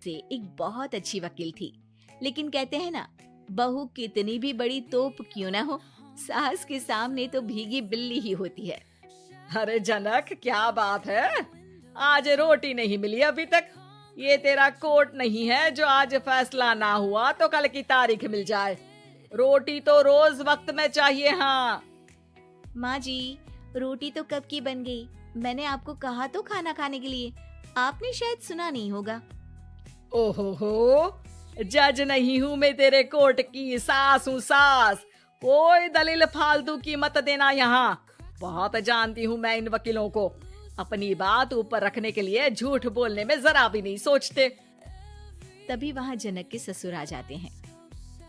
से एक बहुत अच्छी वकील थी, लेकिन कहते हैं ना, बहू कितनी भी बड़ी तोप क्यों ना हो, सास के सामने तो भीगी बिल्ली ही होती है। अरे जनक, क्या बात है, आज रोटी नहीं मिली अभी तक। ये तेरा कोर्ट नहीं है जो आज फैसला ना हुआ तो कल की तारीख मिल जाए। रोटी तो रोज वक्त में चाहिए। हाँ माँ जी, रोटी तो कब की बन गई। मैंने आपको कहा तो खाना खाने के लिए, आपने शायद सुना नहीं होगा। ओहो, जज नहीं हूँ मैं तेरे कोर्ट की, सास हूँ सास। कोई दलील फालतू की मत देना यहाँ। बहुत जानती हूँ मैं इन वकीलों को, अपनी बात ऊपर रखने के लिए झूठ बोलने में जरा भी नहीं सोचते। तभी वहाँ जनक के ससुर आ जाते हैं।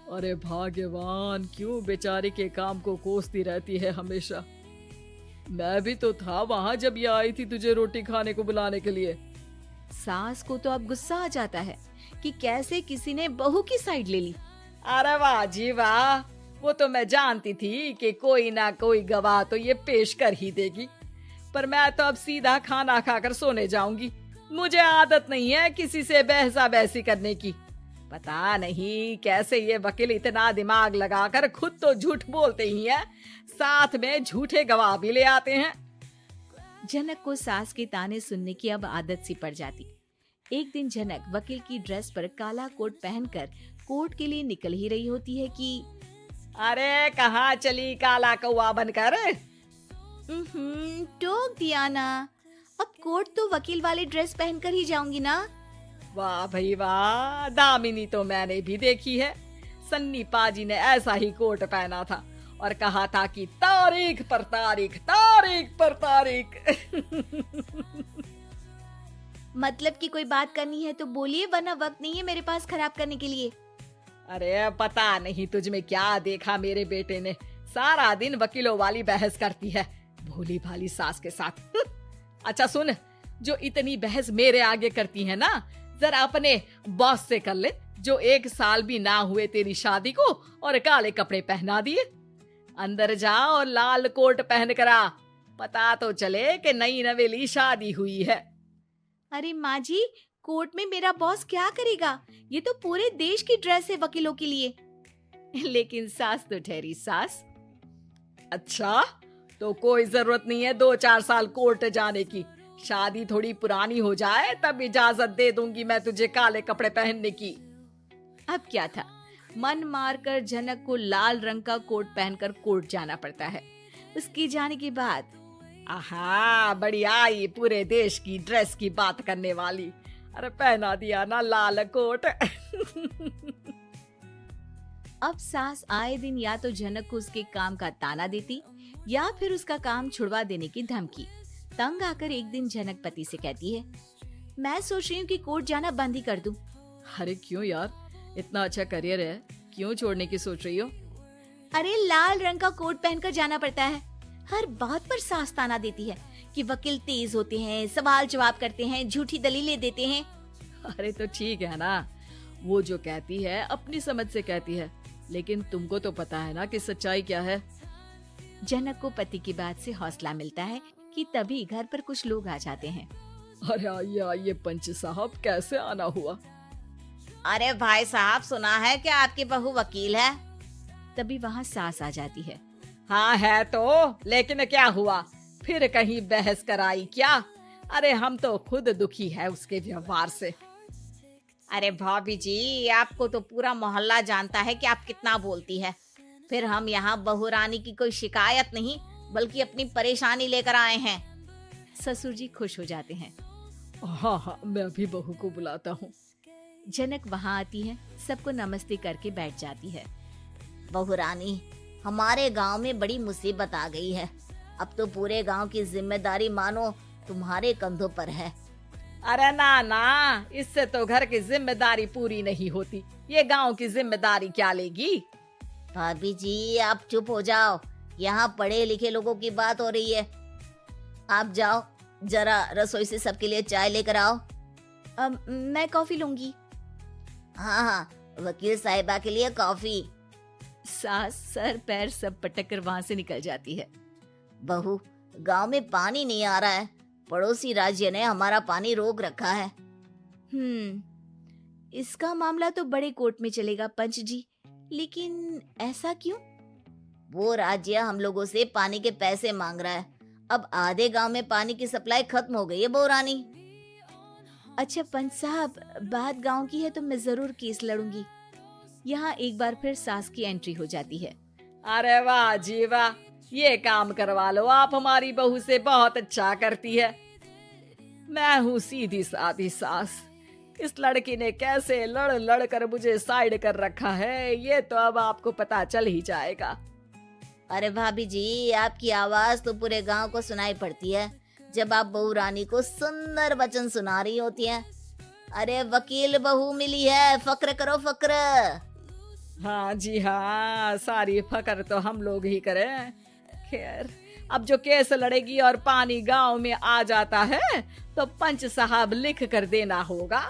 अरे भाग्यवान, क्यों बेचारी के काम को कोसती रहती है हमेशा। मैं भी तो था वहाँ जब ये आई थी तुझे रोटी खाने को बुलाने के लिए। सास को तो अब गुस्सा आ जाता है कि कैसे किसी ने बहू की साइड ले ली। अरे वाह जी वाह, वो तो मैं जानती थी कि कोई ना कोई गवाह तो ये पेश कर ही देगी। पर मैं तो अब सीधा खाना खाकर सोने जाऊंगी। मुझे आदत नहीं है किसी से बहसा बहसी करने की। पता नहीं कैसे ये वकील इतना दिमाग लगाकर खुद तो झूठ बोलते ही हैं, साथ में झूठे गवाह भी ले आते हैं। जनक को सास के ताने सुनने की अब आदत सी पड़ जाती। एक दिन जनक वकील की ड्रेस पर काला कोट पहनकर कोर्ट के लिए निकल ही रही होती है कि अरे कहाँ चली काला कौवा बनकर। टोक दिया ना, अब कोर्ट तो वकील वाली ड्रेस पहनकर ही जाऊंगी ना। वाह भाई वाह, दामिनी तो मैंने भी देखी है। सन्नी पाजी ने ऐसा ही कोट पहना था और कहा था कि तारीख पर तारीख, तारीख पर तारीख। मतलब कि कोई बात करनी है तो बोलिए, वरना वक्त नहीं है मेरे पास खराब करने के लिए। अरे पता नहीं तुझ में क्या देखा मेरे बेटे ने, सारा दिन वकीलों वाली बहस करती है, भोली भाली सास के साथ। अच्छा सुन, जो इतनी बहस मेरे आगे करती है ना, जरा अपने बॉस से कर ले, जो 1 साल भी ना हुए तेरी शादी को और काले कपड़े पहना दिए। अंदर जा और लाल कोट पहन कर आ, पता तो चले कि नई नवेली शादी हुई है। अरे माँ जी, कोर्ट में मेरा बॉस क्या करेगा, ये तो पूरे देश की ड्रेस है वकीलों के लिए। लेकिन सास तो ठहरी सास। अच्छा, तो कोई जरूरत नहीं है 2-4 साल कोर्ट जाने की। शादी थोड़ी पुरानी हो जाए तब इजाजत दे दूंगी मैं तुझे काले कपड़े पहनने की। अब क्या था, मन मारकर जनक को लाल रंग का कोट पहनकर कोर्ट जाना पड़ता है। उसके जाने के बाद आहा, बढ़िया, ये पूरे देश की ड्रेस की बात करने वाली। अरे पहना दिया ना लाल कोट। अब सास आए दिन या तो जनक को उसके काम का ताना देती या फिर उसका काम छुड़वा देने की धमकी। तंग आकर एक दिन जनक पति से कहती है, मैं सोच रही हूँ कि कोर्ट जाना बंद ही कर दूं। अरे क्यों यार, इतना अच्छा करियर है, क्यों छोड़ने की सोच रही हो? अरे लाल रंग का कोट पहनकर जाना पड़ता है। हर बात पर सास ताना देती है कि वकील तेज होते हैं, सवाल जवाब करते हैं, झूठी दलीलें देते हैं। अरे तो ठीक है ना, वो जो कहती है अपनी समझ से कहती है, लेकिन तुमको तो पता है ना कि सच्चाई क्या है। जनक को पति की बात से हौसला मिलता है कि तभी घर पर कुछ लोग आ जाते हैं। अरे आइए पंच साहब, कैसे आना हुआ? अरे भाई साहब, सुना है कि आपकी बहू वकील है। तभी वहाँ सास आ जाती है। हाँ है तो, लेकिन क्या हुआ, फिर कहीं बहस कराई क्या? अरे हम तो खुद दुखी है उसके व्यवहार से। अरे भाभी जी, आपको तो पूरा मोहल्ला जानता है कि आप कितना बोलती है। फिर हम यहाँ बहू रानी की कोई शिकायत नहीं, बल्कि अपनी परेशानी लेकर आए हैं। ससुर जी खुश हो जाते हैं। हाँ हाँ, मैं अभी बहू को बुलाता हूँ। जनक वहाँ आती है, सबको नमस्ते करके बैठ जाती है। बहू रानी, हमारे गांव में बड़ी मुसीबत आ गई है। अब तो पूरे गांव की जिम्मेदारी मानो तुम्हारे कंधों पर है। अरे ना ना, इससे तो घर की जिम्मेदारी पूरी नहीं होती, ये गांव की जिम्मेदारी क्या लेगी? भाभी जी, आप चुप हो जाओ, यहाँ पढ़े लिखे लोगों की बात हो रही है। आप जाओ, जरा रसोई से सबके लिए चाय लेकर आओ। मैं कॉफी लूंगी। हाँ हाँ, वकील साहिबा के लिए कॉफी। सास सर पैर सब पटक कर वहाँ से निकल जाती है। बहू, गांव में पानी नहीं आ रहा है, पड़ोसी राज्य ने हमारा पानी रोक रखा है। इसका मामला तो बड़े कोर्ट में चलेगा पंच जी, लेकिन ऐसा क्यों? वो राज्य हम लोगों से पानी के पैसे मांग रहा है। अब आधे गांव में पानी की सप्लाई खत्म हो गई है बहुरानी। अच्छा पंच साहब, बात गांव की है तो मैं जरूर केस लड़ूंगी। यहाँ एक बार फिर सास की एंट्री हो जाती है। अरे वाह जी वाह, ये काम करवा लो, आप हमारी बहू से बहुत अच्छा करती है। मैं हूँ सीधी सादी सास। इस लड़की ने कैसे लड़ लड़ कर मुझे साइड कर रखा है, ये तो अब आपको पता चल ही जाएगा। अरे भाभी जी, आपकी आवाज तो पूरे गांव को सुनाई पड़ती है जब आप बहू रानी को सुंदर वचन सुना रही होती हैं। अरे वकील बहू मिली है, फक्र करो फक्र। हाँ जी हाँ, सारी फकर तो हम लोग ही करें। खैर, अब जो केस लड़ेगी और पानी गांव में आ जाता है तो पंच साहब लिख कर देना होगा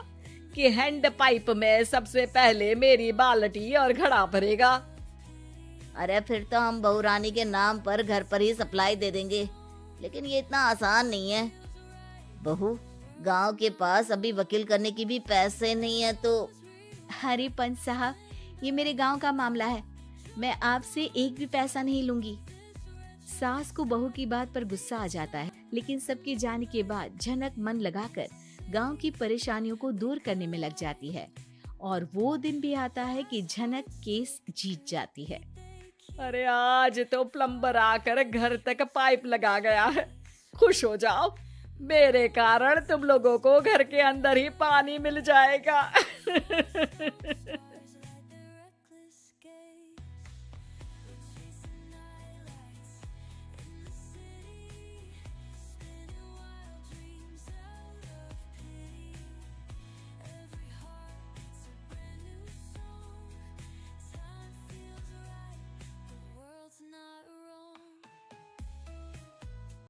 कि हैंड पाइप में सबसे पहले मेरी बाल्टी और घड़ा भरेगा। अरे फिर तो हम बहू रानी के नाम पर घर पर ही सप्लाई दे देंगे, लेकिन ये इतना आसान नहीं है। बहू, गांव के पास अभी वकील करने की भी पैसे नहीं है तो। अरे पंच साहब, ये मेरे गांव का मामला है, मैं आपसे एक भी पैसा नहीं लूंगी। सास को बहू की बात पर गुस्सा आ जाता है, लेकिन सबके जाने के बाद झनक मन लगाकर गांव की परेशानियों को दूर करने में लग जाती है। और वो दिन भी आता है कि झनक केस जीत जाती है। अरे आज तो प्लम्बर आकर घर तक पाइप लगा गया है। खुश हो जाओ, मेरे कारण तुम लोगों को घर के अंदर ही पानी मिल जाएगा।